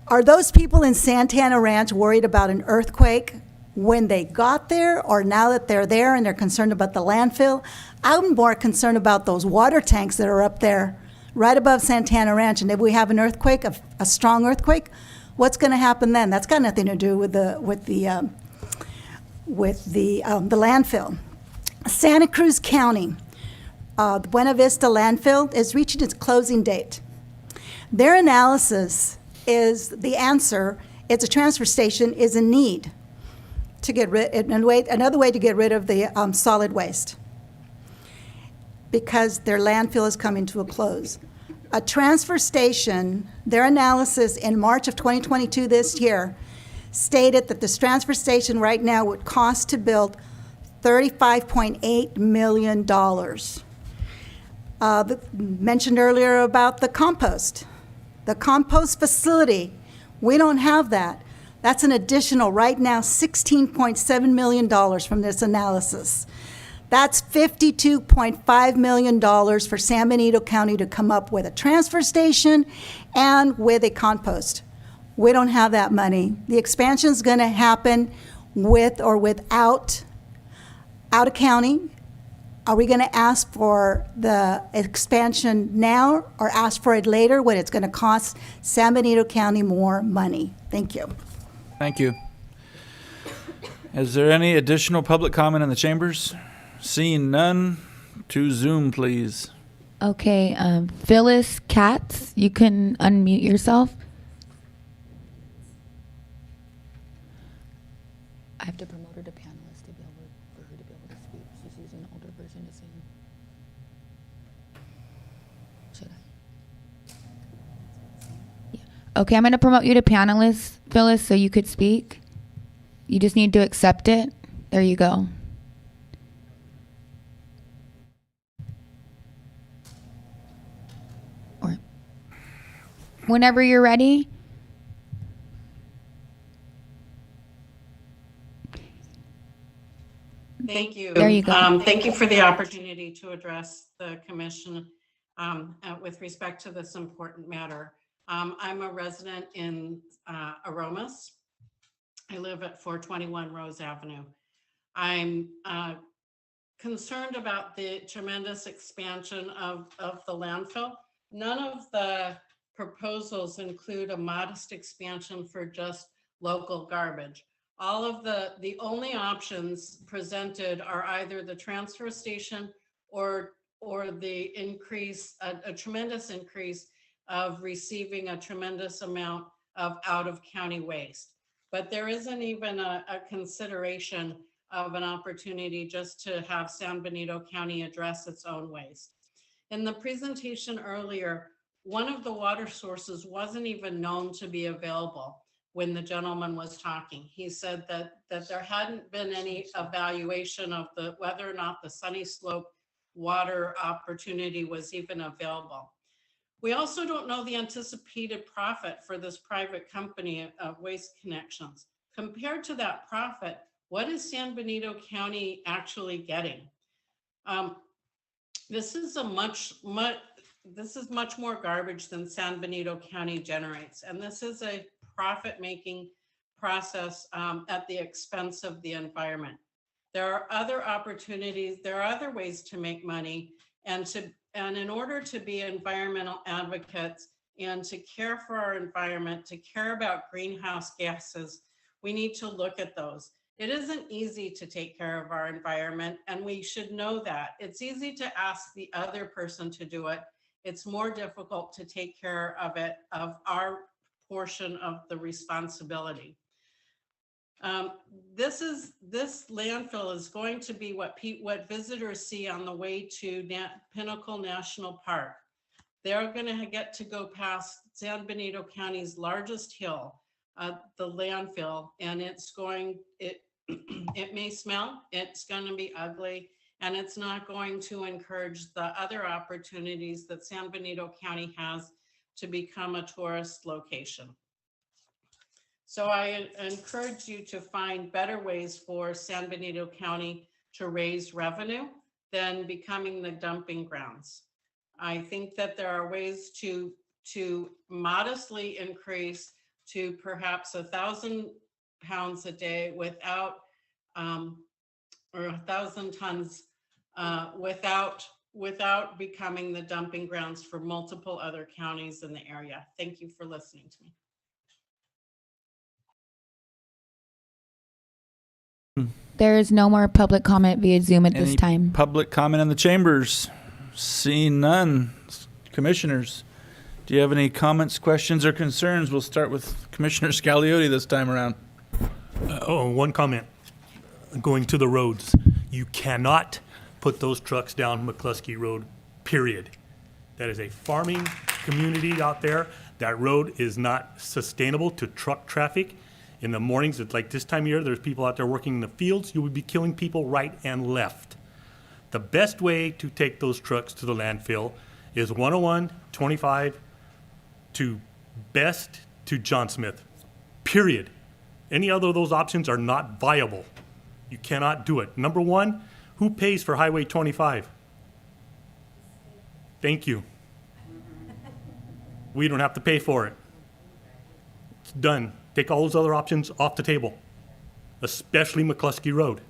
Are those people in Santana Ranch worried about an earthquake when they got there, or now that they're there and they're concerned about the landfill? I'm more concerned about those water tanks that are up there right above Santana Ranch. And if we have an earthquake, a strong earthquake, what's going to happen then? That's got nothing to do with the landfill. Santa Cruz County, the Buena Vista landfill is reaching its closing date. Their analysis is the answer. It's a transfer station is in need to get rid. Another way to get rid of the solid waste, because their landfill is coming to a close. A transfer station, their analysis in March of 2022 this year stated that this transfer station right now would cost to build $35.8 million. Mentioned earlier about the compost. The compost facility, we don't have that. That's an additional, right now, $16.7 million from this analysis. That's $52.5 million for San Benito County to come up with a transfer station and with a compost. We don't have that money. The expansion is going to happen with or without out of county. Are we going to ask for the expansion now or ask for it later when it's going to cost San Benito County more money? Thank you. Thank you. Is there any additional public comment in the chambers? Seeing none, to Zoom, please. Okay, Phyllis Katz, you can unmute yourself. I have to promote her to panelist to be able for her to be able to speak. She's using an older version of Zoom. Should I? Yeah. Okay, I'm going to promote you to panelist, Phyllis, so you could speak. You just need to accept it. There you go. Whenever you're ready. Thank you. There you go. Thank you for the opportunity to address the commission with respect to this important matter. I'm a resident in Aromas. I live at 421 Rose Avenue. I'm concerned about the tremendous expansion of the landfill. None of the proposals include a modest expansion for just local garbage. All of the only options presented are either the transfer station or the increase, a tremendous increase of receiving a tremendous amount of out of county waste. But there isn't even a consideration of an opportunity just to have San Benito County address its own waste. In the presentation earlier, one of the water sources wasn't even known to be available when the gentleman was talking. He said that there hadn't been any evaluation of whether or not the Sunny Slope water opportunity was even available. We also don't know the anticipated profit for this private company of Waste Connections. Compared to that profit, what is San Benito County actually getting? This is much more garbage than San Benito County generates, and this is a profit-making process at the expense of the environment. There are other opportunities, there are other ways to make money, and in order to be environmental advocates and to care for our environment, to care about greenhouse gases, we need to look at those. It isn't easy to take care of our environment, and we should know that. It's easy to ask the other person to do it. It's more difficult to take care of it, of our portion of the responsibility. This landfill is going to be what visitors see on the way to Pinnacle National Park. They're going to get to go past San Benito County's largest hill, the landfill, and it may smell, it's going to be ugly, and it's not going to encourage the other opportunities that San Benito County has to become a tourist location. So I encourage you to find better ways for San Benito County to raise revenue than becoming the dumping grounds. I think that there are ways to modestly increase to perhaps 1,000 pounds a day without, or 1,000 tons without becoming the dumping grounds for multiple other counties in the area. Thank you for listening to me. There is no more public comment via Zoom at this Any time. public comment in the chambers? Seeing none. Commissioners, do you have any comments, questions, or concerns? We'll start with Commissioner Scagliotti this time around. One comment. Going to the roads. You cannot put those trucks down McCluskey Road, period. That is a farming community out there. That road is not sustainable to truck traffic. In the mornings, it's like this time of year, there's people out there working in the fields. You would be killing people right and left. The best way to take those trucks to the landfill is 101, 25 to Best to John Smith, period. Any other of those options are not viable. You cannot do it. Number one, who pays for Highway 25? Thank you. We don't have to pay for it. It's done. Take all those other options off the table, especially McCluskey Road.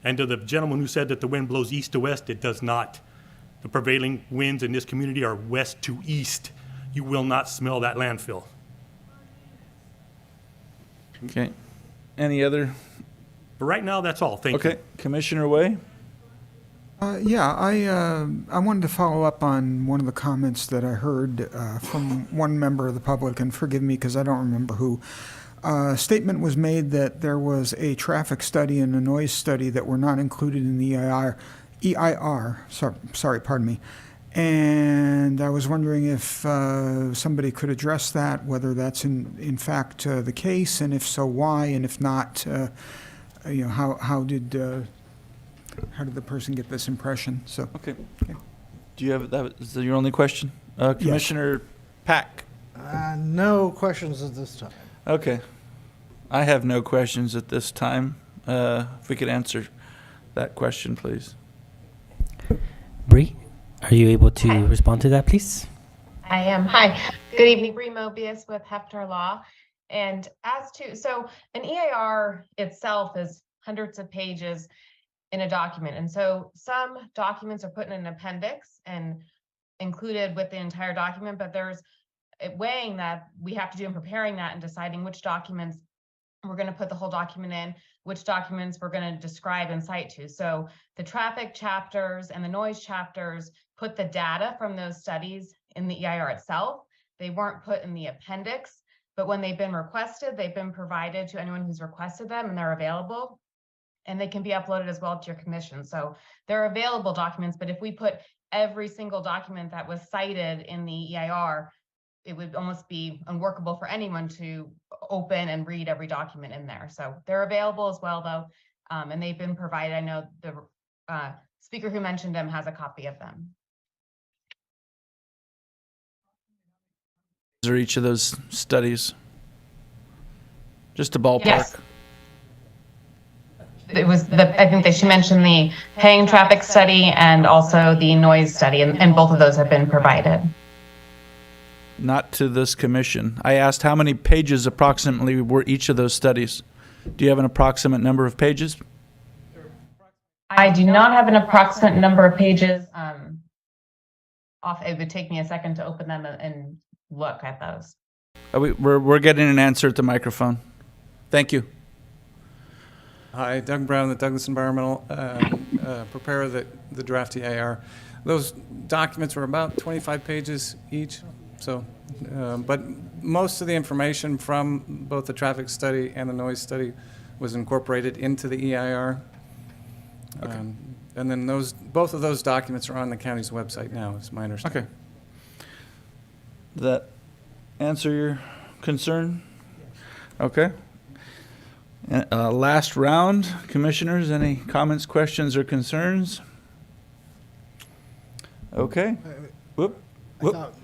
And to the gentleman who said that the wind blows east to west, it does not. The prevailing winds in this community are west to east. You will not smell that landfill. Okay. Any other? But right now, that's all. Thank you. Okay. Commissioner Way? I wanted to follow up on one of the comments that I heard from one member of the public, and forgive me because I don't remember who. A statement was made that there was a traffic study and a noise study that were not included in the EIR. Sorry, pardon me. And I was wondering if somebody could address that, whether that's in fact the case, and if so, why, and if not, how did the person get this impression? So okay. Do you have that? Is that your only question, Commissioner Pack? No questions at this time. Okay. I have no questions at this time. If we could answer that question, please. Bree, are you able to respond to that, please? I am. Hi. Good evening. Bree Mobius with Hefner Law. And as to, so an EIR itself is hundreds of pages in a document. And so some documents are put in an appendix and included with the entire document, but there's weighing that we have to do in preparing that and deciding which documents we're going to put the whole document in, which documents we're going to describe and cite to. So the traffic chapters and the noise chapters put the data from those studies in the EIR itself. They weren't put in the appendix, but when they've been requested, they've been provided to anyone who's requested them, and they're available, and they can be uploaded as well to your commission. So they're available documents, but if we put every single document that was cited in the EIR, it would almost be unworkable for anyone to open and read every document in there. So they're available as well, though, and they've been provided. I know the speaker who mentioned them has a copy of them. Are each of those studies? Just a ballpark. Yes. It was I think that she mentioned the hanging traffic study and also the noise study, and both of those have been provided. Not to this commission. I asked how many pages approximately were each of those studies. Do you have an approximate number of pages? I do not have an approximate number of pages. It would take me a second to open them and look at those. We're getting an answer at the microphone. Thank you. Hi, Doug Brown, the Douglas Environmental, preparer of the draft EIR. Those documents were about 25 pages each. So, but most of the information from both the traffic study and the noise study was incorporated into the EIR. Okay. And then both of those documents are on the county's website now, is my understanding. Okay. Does that answer your concern? Okay. Last round, commissioners, any comments, questions, or concerns? Okay. Whoop. I thought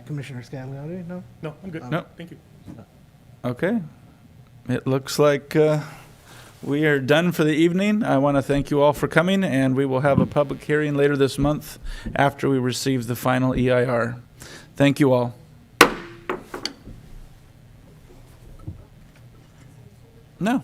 Commissioner Scagliotti, no? No, I'm good. No. Thank you. Okay. It looks like we are done for the evening. I want to thank you all for coming, and we will have a public hearing later this month after we receive the final EIR. Thank you all. No.